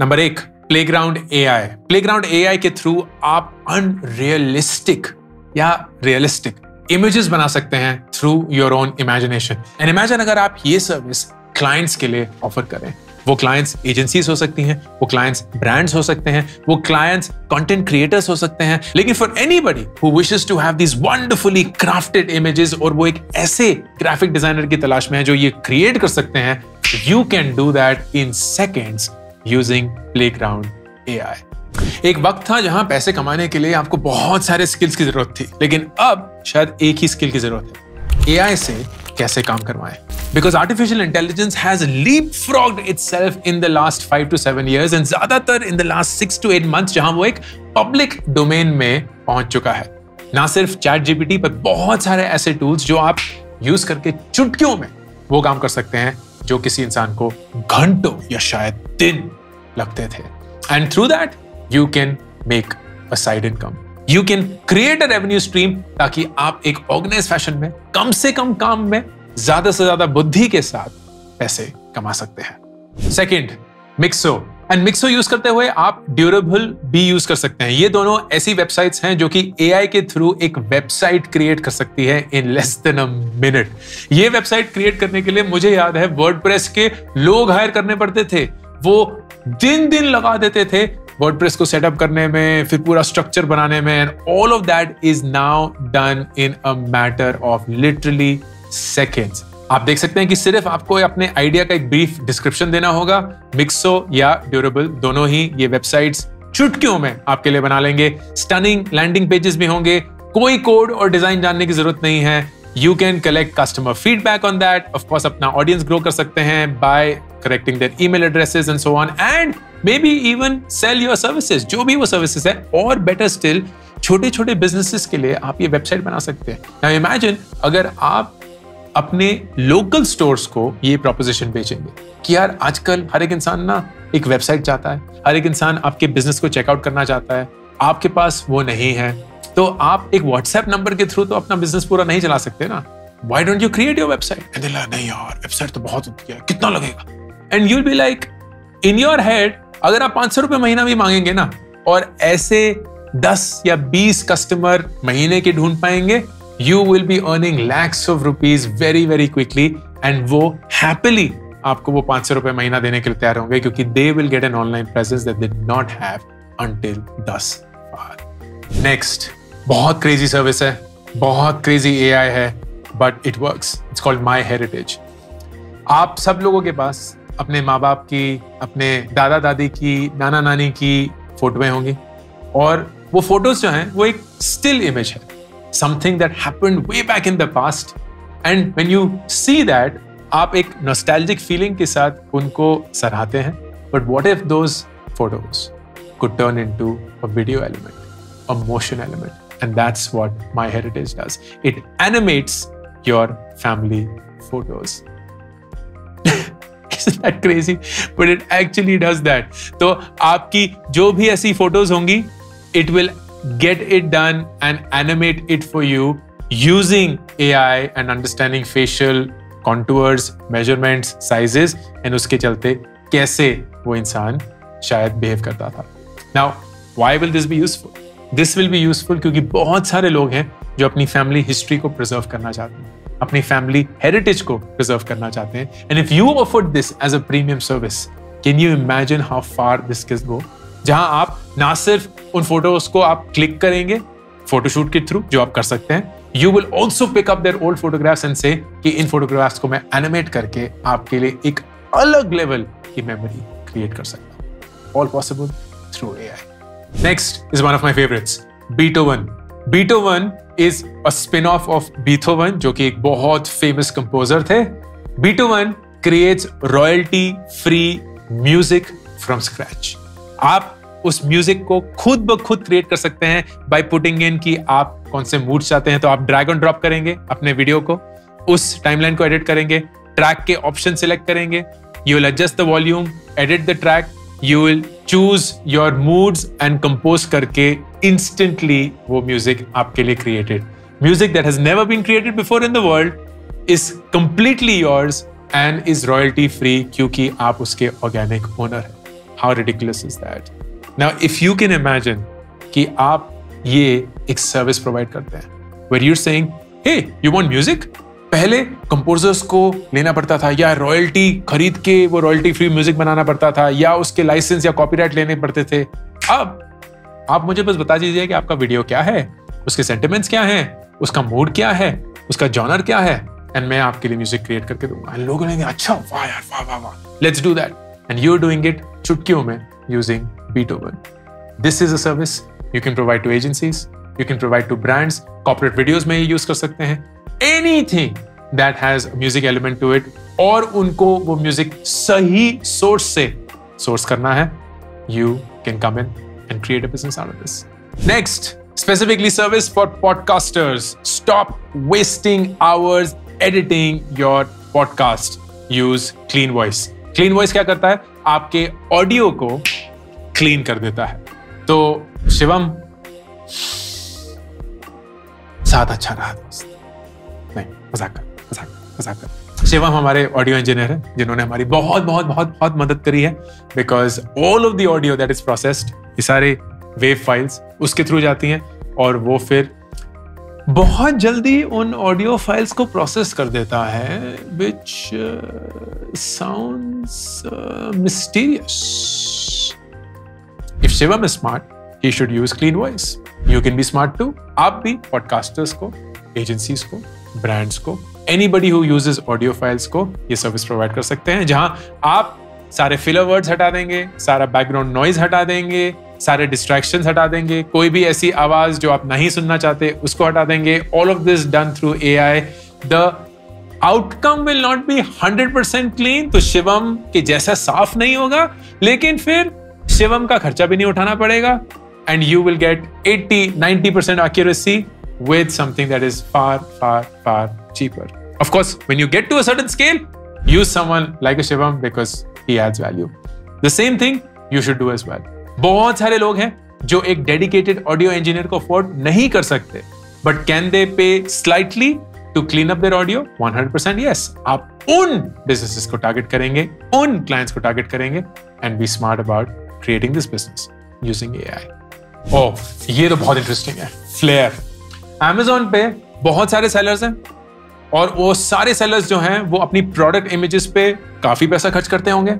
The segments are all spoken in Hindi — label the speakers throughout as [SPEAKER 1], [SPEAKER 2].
[SPEAKER 1] Number 1, playground AI. Playground AI के थ्रू आप अनरियलिस्टिक या रियलिस्टिक इमेजेस बना सकते हैं through your own imagination. And imagine अगर आप ये सर्विस क्लाइंट्स के लिए ऑफर करें। वो क्लाइंट्स एजेंसीज हो सकती हैं, वो क्लाइंट्स ब्रांड्स हो सकते हैं, वो क्लाइंट्स कंटेंट क्रिएटर्स हो सकते हैं, लेकिन for anybody who wishes to have these wonderfully crafted images और वो एक ऐसे ग्राफिक डिजाइनर की तलाश में है जो ये क्रिएट कर सकते हैं, you can do that in seconds using playground AI. एक वक्त था जहां पैसे कमाने के लिए आपको बहुत सारे स्किल्स की जरूरत थी, लेकिन अब शायद एक ही स्किल की जरूरत है, एआई से कैसे काम करवाएं। Because artificial intelligence has leapfrogged itself in the last 5 to 7 years and ज्यादातर in the last 6 to 8 months जहां वो एक पब्लिक डोमेन में पहुंच चुका है। ना सिर्फ ChatGPT पर बहुत सारे ऐसे टूल्स जो आप यूज करके चुटकियों में वो काम कर सकते हैं जो किसी इंसान को घंटों या शायद दिन लगते थे। And through that you can make a side income. You can create a revenue stream ताकि आप एक ऑर्गेनाइज फैशन में कम से कम काम में ज्यादा से ज्यादा बुद्धि के साथ पैसे कमा सकते हैं। Second, myxo. And myxo use करते हुए आप ड्यूरेबल भी यूज कर सकते हैं। ये दोनों ऐसी वेबसाइट्स हैं जो कि एआई के थ्रू एक वेबसाइट क्रिएट कर सकती है in less than a minute. ये वेबसाइट क्रिएट करने के लिए मुझे याद है वर्डप्रेस के लोग हायर करने पड़ते थे, वो दिन लगा देते थे वर्डप्रेस को सेटअप करने में, फिर पूरा स्ट्रक्चर बनाने में, and all of that is now done in a matter of literally seconds. आप देख सकते हैं कि सिर्फ आपको अपने आइडिया का एक ब्रीफ डिस्क्रिप्शन देना होगा। मिक्सो या ड्यूरेबल दोनों ही ये वेबसाइट्स चुटकियों में आपके लिए बना लेंगे। स्टनिंग लैंडिंग पेजेस भी होंगे, कोई कोड और डिजाइन जानने की जरूरत नहीं है। You can collect customer feedback on that. Of course, अपना audience grow कर सकते हैं by correcting their email addresses and so on, and maybe even sell your services, जो भी वो services है। और better still, छोटे-छोटे businesses के लिए आप ये website बना सकते हैं। Now imagine अगर आप अपने local stores को ये proposition बेचेंगे कि यार आजकल हर एक इंसान ना एक website चाहता है, हर एक इंसान आपके business को checkout करना चाहता है, आपके पास वो नहीं है, तो आप एक व्हाट्सएप नंबर के थ्रू तो अपना बिजनेस पूरा नहीं चला सकते ना। Why don't you create your website? And नहीं यार, वेबसाइट तो बहुत होती है, कितना लगेगा? And you'll be like, in your head, अगर आप 500 रुपए महीना भी मांगेंगे ना और ऐसे 10 या 20 कस्टमर महीने के ढूंढ पाएंगे, you will be earning lakhs of rupees very very quickly, and वो happily आपको वो 500 रुपए महीना देने के लिए तैयार होंगे क्योंकि they will get an online presence that they did not have until thus far. Next, बहुत क्रेजी सर्विस है, बहुत क्रेजी एआई है, but it works. It's called my heritage. आप सब लोगों के पास अपने माँ बाप की, अपने दादा दादी की, नाना नानी की फोटोएं होंगी, और वो फोटोज जो हैं वो एक स्टिल इमेज है, something that happened way back in the past, and when you see that आप एक नॉस्टैल्जिक फीलिंग के साथ उनको सराहते हैं। But what if those photos could turn into a video element, a motion element, and that's what MyHeritage does. It animates your family photos. Isn't that crazy? But it actually does that. तो आपकी जो भी ऐसी फोटोज होंगी, it will get it done and animate it for you using AI and understanding facial contours, measurements, sizes, and उसके चलते कैसे वो इंसान शायद behave करता था। Now, why will this be useful? This will be useful क्योंकि बहुत सारे लोग हैं जो अपनी फैमिली हिस्ट्री को प्रिजर्व करना चाहते हैं, अपनी फैमिली हेरिटेज को प्रिजर्व करना चाहते हैं। And if you offered this as a premium service, can you imagine how far this can go? जहां आप ना सिर्फ उन फोटोज को आप क्लिक करेंगे फोटोशूट के थ्रू, जो आप कर सकते हैं, you will also pick up their old photographs and say कि इन फोटोग्राफ्स को मैं एनिमेट करके आपके लिए एक अलग लेवल की मेमोरी क्रिएट कर सकता हूं। All possible through AI. Next is one of my favorites, Beethoven. Beethoven is a spin-off of Beethoven, जो कि एक बहुत famous composer थे। Beethoven creates royalty-free music from scratch. आप उस म्यूजिक को खुद ब खुद क्रिएट कर सकते हैं by putting in कि आप कौन से मूड चाहते हैं। तो आप ड्रैग एंड ड्रॉप करेंगे अपने वीडियो को, उस टाइमलाइन को एडिट करेंगे, ट्रैक के ऑप्शन सिलेक्ट करेंगे, you will adjust the volume, edit the track, you will choose your moods and compose करके instantly वो music आपके लिए created. Music that has never been created before in the world is completely yours and is royalty free क्योंकि आप उसके organic owner हैं। How ridiculous is that? Now, if you can imagine कि आप ये एक सर्विस प्रोवाइड करते हैं, where you're saying, hey, you want music? पहले कंपोजर्स को लेना पड़ता था या रॉयल्टी खरीद के वो रॉयल्टी फ्री म्यूजिक बनाना पड़ता था या उसके लाइसेंस या कॉपीराइट लेने पड़ते थे। अब आप मुझे बस बता दीजिए कि आपका वीडियो क्या है, उसके सेंटिमेंट्स क्या हैं, उसका मूड क्या है, उसका जॉनर क्या है, एंड मैं आपके लिए म्यूजिक क्रिएट करके दूंगा। लोग कहेंगे अच्छा वाह यार वाह वाह वाह, let's do that, and you are doing it चुटकियों में using Beethoven. This is a service you can provide to agencies, you can provide to brands, corporate videos में यूज कर सकते हैं, anything that has a music element to it, और उनको वो म्यूजिक सही सोर्स से सोर्स करना है, you can come in and create a business out of this. Next, specifically service for podcasters. Stop wasting hours editing your podcast. Use Clean Voice. Clean Voice क्या करता है? आपके ऑडियो को क्लीन कर देता है। तो शिवम, साथ अच्छा रहा दोस्त। नहीं, मजाक कर। शिवम हमारे ऑडियो इंजीनियर हैं जिन्होंने हमारी बहुत बहुत बहुत बहुत मदद करी है, because all of the audio that is processed, ये सारे वेव फाइल्स उसके थ्रू जाती हैं और वो फिर बहुत जल्दी उन ऑडियो फाइल्स को प्रोसेस कर देता है, which sounds mysterious. If Shivam is smart, he should use Clean Voice. You can be smart too. आप भी podcasters को, agencies को, brands को, anybody who uses audio files को ये सर्विस प्रोवाइड कर सकते हैं, जहां आप सारे फिलर वर्ड्स हटा देंगे, सारा बैकग्राउंड नॉइज हटा देंगे, सारे डिस्ट्रैक्शंस हटा देंगे, कोई भी ऐसी आवाज जो आप नहीं सुनना चाहते उसको हटा देंगे। All of this done through AI. The outcome will not be 100% clean, तो शिवम के जैसा साफ नहीं होगा, लेकिन फिर शिवम का खर्चा भी नहीं उठाना पड़ेगा, and you will get 80-90% accuracy with something that is far, far, far cheaper. Of course, when you get to a certain scale, use someone like a Shivam because he adds value. The same thing you should do as well. बहुत सारे लोग हैं जो एक dedicated audio engineer को afford नहीं कर सकते, but can they pay slightly to clean up their audio? 100% yes. आप उन businesses को target करेंगे, उन clients को target करेंगे, and be smart about creating this business using AI. Oh, ये तो बहुत इंटरेस्टिंग है। Flare. Amazon पे बहुत सारे सेलर्स हैं और वो सारे सेलर्स जो हैं वो अपनी प्रोडक्ट इमेजेस पे काफी पैसा खर्च करते होंगे।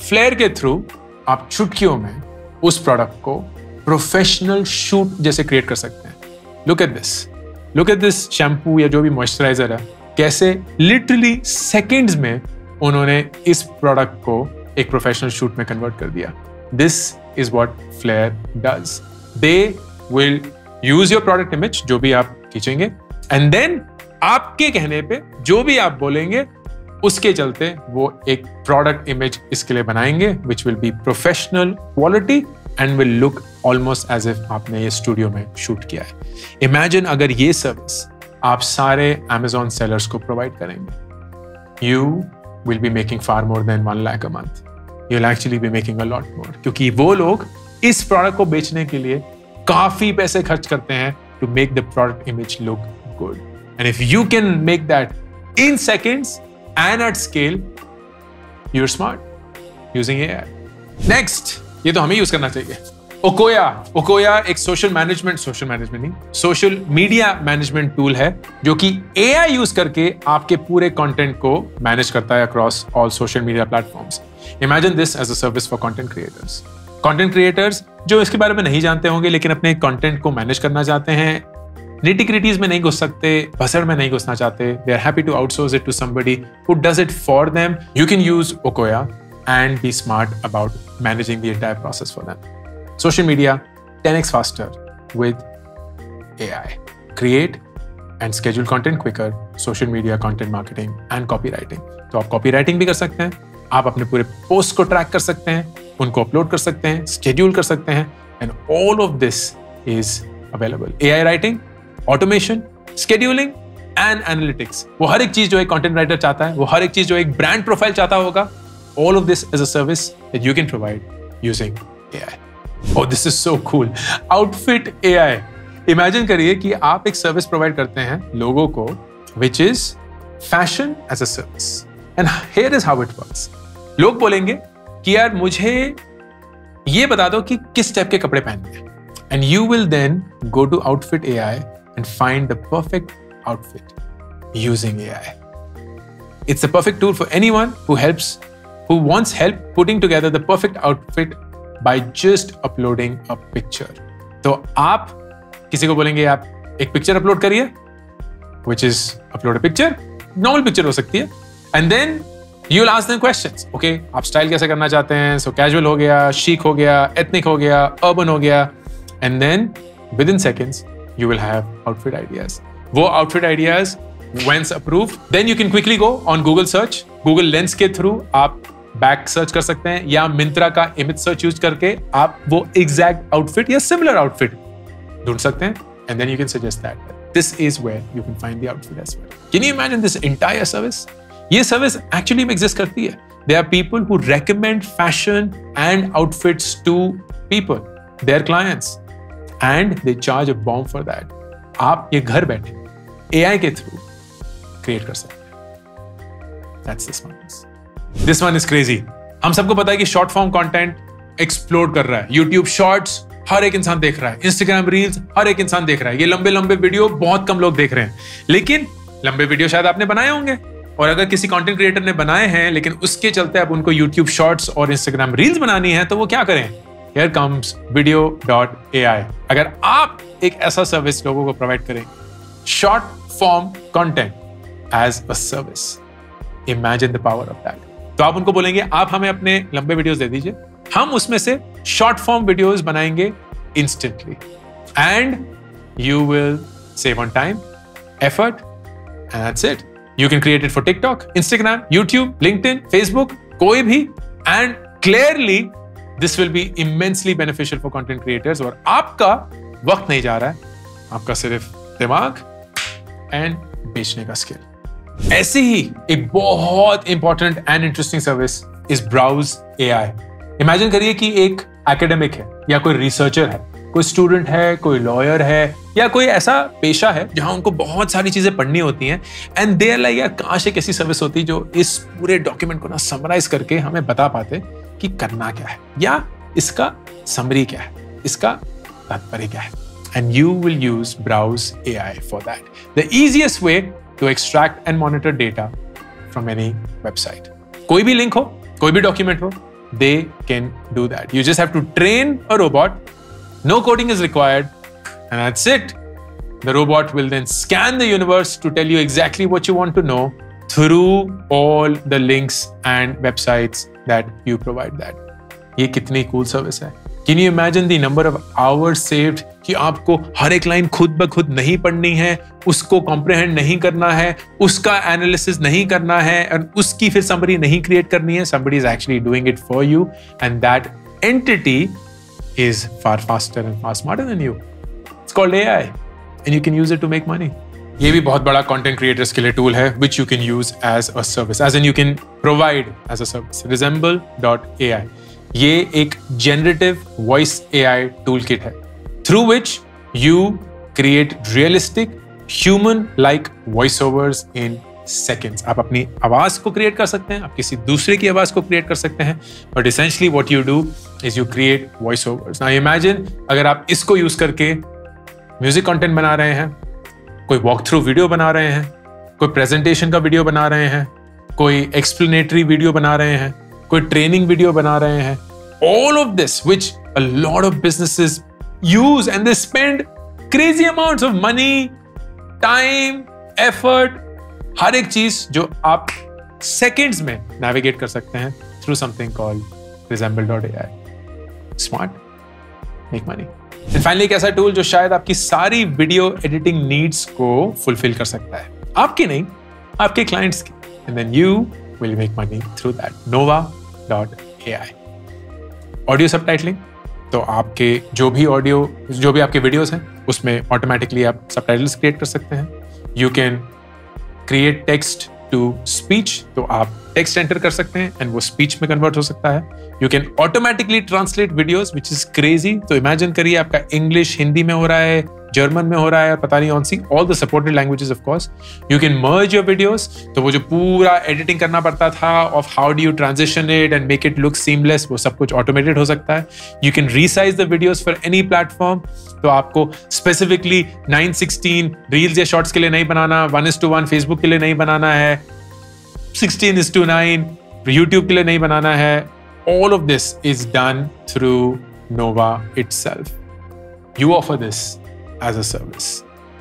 [SPEAKER 1] Flare के थ्रू आप चुटकियों में उस प्रोडक्ट को प्रोफेशनल शूट जैसे क्रिएट कर सकते हैं। Look at this शैम्पू या जो भी मॉइस्चराइजर है, कैसे लिटरली सेकेंड्स में उन्होंने इस प्रोडक्ट को एक प्रोफेशनल शूट में कन्वर्ट कर दिया। This is what Flare does. They will use your product image, जो भी आप खींचेंगे, एंड देन आपके कहने पे जो भी आप बोलेंगे उसके चलते वो एक प्रोडक्ट इमेज इसके लिए बनाएंगे, which will be professional quality and will look almost as if आपने ये स्टूडियो में शूट किया है। इमेजिन अगर ये सर्विस आप सारे Amazon सेलर्स को प्रोवाइड करेंगे, you will be making far more than 1 lakh a month. You'll actually be making a lot more. क्योंकि वो लोग इस प्रोडक्ट को बेचने के लिए काफी पैसे खर्च करते हैं to make the product image look good. And if you can make that in seconds and at scale, you're smart using AI. Next, ये तो हमें यूज करना चाहिए। Okoya एक सोशल मीडिया मैनेजमेंट टूल है जो कि AI यूज करके आपके पूरे कंटेंट को मैनेज करता है across all social media platforms. Imagine this as a service for content creators जो इसके बारे में नहीं जानते होंगे लेकिन अपने कंटेंट को मैनेज करना चाहते हैं, निटी-ग्रिटीज में नहीं घुस सकते, भसड़ में नहीं घुसना चाहते, they are happy to outsource it to somebody who does it for them. You can use Okoya and be smart about managing the entire process for them. Social media 10x faster with AI. Create and schedule content quicker. Social media content marketing and copywriting. तो आप copywriting भी कर सकते हैं, आप अपने पूरे पोस्ट को ट्रैक कर सकते हैं, उनको अपलोड कर सकते हैं, schedule कर सकते हैं, and all of this is available. AI writing, automation, scheduling and analytics. वो हर एक चीज जो एक content writer चाहता है, वो हर एक चीज जो एक brand profile चाहता होगा, all of this is a service that you can provide using AI. Oh, this is so cool. Outfit AI. Imagine करिए कि आप एक सर्विस प्रोवाइड करते हैं लोगों को, which is fashion as a service. And here is how it works. लोग बोलेंगे कि यार मुझे ये बता दो कि किस टाइप के कपड़े पहनने हैं, and you will then go to outfit AI and find the perfect outfit using AI. It's a perfect tool for anyone who wants help putting together the perfect outfit by just uploading a picture. तो आप किसी को बोलेंगे आप एक पिक्चर अपलोड करिए, which is upload a picture, normal picture हो सकती है, and then you'll ask them questions. Okay, आप स्टाइल कैसे करना चाहते हैं? So casual हो गया, chic हो गया, ethnic हो गया, urban हो गया, and then within seconds you will have outfit ideas. वो outfit ideas once approved, then you can quickly go on Google search. Google Lens के थ्रू आप बैक सर्च कर सकते हैं, या मिंत्रा का इमेज सर्च यूज करके आप वो एग्जैक्ट आउटफिट या सिमिलर आउटफिट ढूंढ सकते हैं, and then you can suggest that. This is where you can find the outfit as well. Can you imagine this entire service? ये सर्विस एक्चुअली में एग्जिस्ट करती है. There are people who recommend fashion and outfits to people, their clients, and they charge a bomb for that. आप ये घर बैठे AI के थ्रू क्रिएट कर सकते हैं. That's the smartness. This one is crazy. हम सबको पता है कि शॉर्ट फॉर्म कंटेंट एक्सप्लोड कर रहा है. YouTube शॉर्ट्स हर एक इंसान देख रहा है, Instagram रील्स हर एक इंसान देख रहा है. ये लंबे लंबे वीडियो बहुत कम लोग देख रहे हैं, लेकिन लंबे वीडियो शायद आपने बनाए होंगे, और अगर किसी कंटेंट क्रिएटर ने बनाए हैं लेकिन उसके चलते अब उनको YouTube शॉर्ट्स और Instagram रील्स बनानी है, तो वो क्या करें? Here comes video.ai. अगर आप एक ऐसा सर्विस लोगों को प्रोवाइड करेंगे, short form content as a service, imagine the power of that. तो आप उनको बोलेंगे आप हमें अपने लंबे वीडियोस दे दीजिए, हम उसमें से शॉर्ट फॉर्म वीडियोस बनाएंगे instantly, and you will save on time, effort, and that's it. You can create it for TikTok, Instagram, YouTube, LinkedIn, Facebook, कोई भी, and clearly this will be immensely beneficial for content creators. और आपका वक्त नहीं जा रहा है, आपका सिर्फ दिमाग एंड बेचने का स्किल. ऐसी ही एक बहुत important and interesting service is browse AI. Imagine करिए कि एक एकेडमिक है, या कोई रिसर्चर है, कोई स्टूडेंट है, कोई लॉयर है, या कोई ऐसा पेशा है जहां उनको बहुत सारी चीजें पढ़नी होती हैं, एंड दे आर लाइक यार काश एक ऐसी सर्विस होती जो इस पूरे डॉक्यूमेंट को ना समराइज करके हमें बता पाते कि करना क्या है, या इसका समरी क्या है, इसका तात्पर्य क्या है. And you will use Browse AI for that. The easiest way to extract and monitor data from any website. कोई भी लिंक हो, कोई भी डॉक्यूमेंट हो, they can do that. You just have to train a robot. No coding is required, and that's it. The robot will then scan the universe to tell you exactly what you want to know through all the links and websites that you provide that. ये कितनी cool service है. Can you imagine the number of hours saved कि आपको हर एक लाइन खुद ब खुद नहीं पढ़नी है, उसको कॉम्प्रिहेंड नहीं करना है, उसका एनालिसिस नहीं करना है, और उसकी फिर समरी नहीं क्रिएट करनी है. Somebody is actually doing it for you, and that entity is far faster and far smarter than you. It's called AI, and you can use it to make money. ये भी बहुत बड़ा कंटेंट क्रिएटर्स के लिए टूल है, which you can use as a service, as in you can provide as a service. Resemble.ai. ये एक generative voice AI toolkit है, through which you create realistic human-like voiceovers in seconds. आप अपनी आवाज को क्रिएट कर सकते हैं, आप किसी दूसरे की आवाज को क्रिएट कर सकते हैं, but essentially what you do is you create voiceovers. Now imagine अगर आप इसको यूज करके म्यूजिक कंटेंट बना रहे हैं, कोई वॉक थ्रू वीडियो बना रहे हैं, कोई प्रेजेंटेशन का वीडियो बना रहे हैं, कोई एक्सप्लेनेटरी वीडियो बना रहे हैं, कोई ट्रेनिंग वीडियो बना रहे हैं. All of this, which a lot of businesses use, and they spend crazy amounts of money, time, effort, हर एक चीज जो आप seconds में navigate कर सकते हैं through something called Resemble.ai. Smart, make money. And finally एक ऐसा टूल जो शायद आपकी सारी वीडियो एडिटिंग नीड्स को फुलफिल कर सकता है, आपकी नहीं, आपके क्लाइंट्स की. And then you will make money through that. Nova.ai. Audio subtitling, तो आपके जो भी आपके वीडियोस हैं उसमें ऑटोमेटिकली आप सबटाइटल्स क्रिएट कर सकते हैं. You can create text to speech, तो आप टेक्स्ट एंटर कर सकते हैं एंड वो स्पीच में कन्वर्ट हो सकता है. You can automatically translate videos, which is crazy. तो इमेजिन करिए आपका इंग्लिश हिंदी में हो रहा है, जर्मन में हो रहा है, पता नहीं कौन सी, all the supported languages of course. You can merge your videos. तो वो जो पूरा एडिटिंग करना पड़ता था of how do you transition it and make it look seamless, वो सब कुछ ऑटोमेटेड हो सकता है. You can resize the videos for any platform. तो आपको स्पेसिफिकली 9:16 रील्स या शॉर्ट्स के लिए नहीं बनाना, 1:1 फेसबुक के लिए नहीं बनाना है, 16:9 यूट्यूब के लिए नहीं बनाना है. All of this is done through Nova itself. You offer this as a service.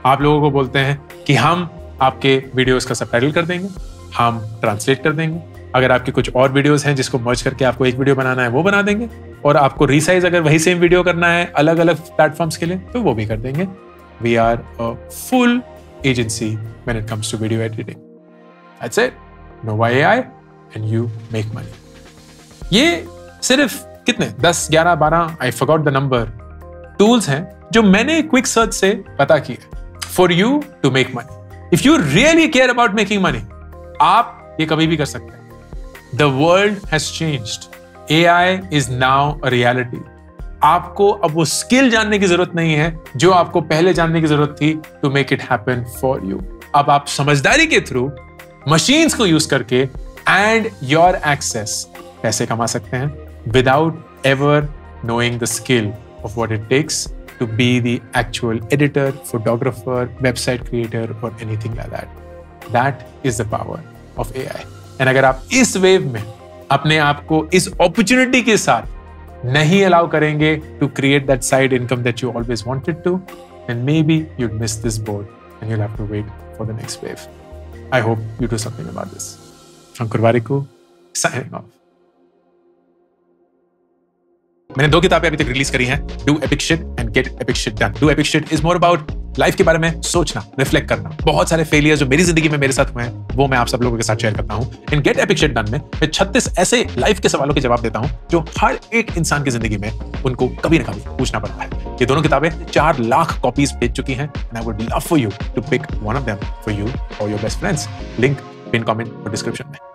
[SPEAKER 1] आप लोगों को बोलते हैं कि हम आपके वीडियोस का सबटाइटल कर देंगे, हम ट्रांसलेट कर देंगे. अगर आपके कुछ और वीडियोस हैं जिसको मर्ज करके आपको एक वीडियो बनाना है वो बना देंगे, और आपको रीसाइज अगर वही सेम वीडियो करना है अलग अलग प्लेटफॉर्म्स के लिए तो वो भी कर देंगे. We are a full agency when it comes to video editing. That's it. Nova AI and you make money. ये सिर्फ कितने 10, 11, 12 I forgot the number tools हैं जो मैंने क्विक सर्च से पता किए for you to make money. If you really care about making money, आप ये कभी भी कर सकते हैं. The world has changed. AI is now a reality. आपको अब वो स्किल जानने की जरूरत नहीं है जो आपको पहले जानने की जरूरत थी to make it happen for you. अब आप समझदारी के थ्रू मशीन्स को यूज करके एंड योर एक्सेस पैसे कमा सकते हैं without ever knowing the skill of what it takes to be the actual editor, photographer, website creator और anything like that. That is the power of AI. And अगर आप इस वेव में अपने आप को इस अपॉर्चुनिटी के साथ नहीं अलाउ करेंगे to create that side income that you always wanted to, then maybe you'd miss this boat and you'll have to wait for the next wave. I hope you do something about this. Shankar Variku, signing off. मैंने 2 किताबें अभी तक रिलीज करी हैं, do epic shit and gate epic shit done. Do epic shit is more about life के बारे में सोचना, रिफ्लेक्ट करना. बहुत सारे फेलियर्स जो मेरी जिंदगी में मेरे साथ हुए हैं वो मैं आप सब लोगों के साथ शेयर करता हूं. इन गेट एपिक शिट डन में मैं 36 ऐसे लाइफ के सवालों के जवाब देता हूं जो हर एक इंसान की जिंदगी में उनको कभी ना कभी पूछना पड़ता है. ये दोनों किताबें 4 लाख कॉपीज बेच चुकी हैं and I would love for you to pick one of them for you और your best friends. Link pin comment और डिस्क्रिप्शन में.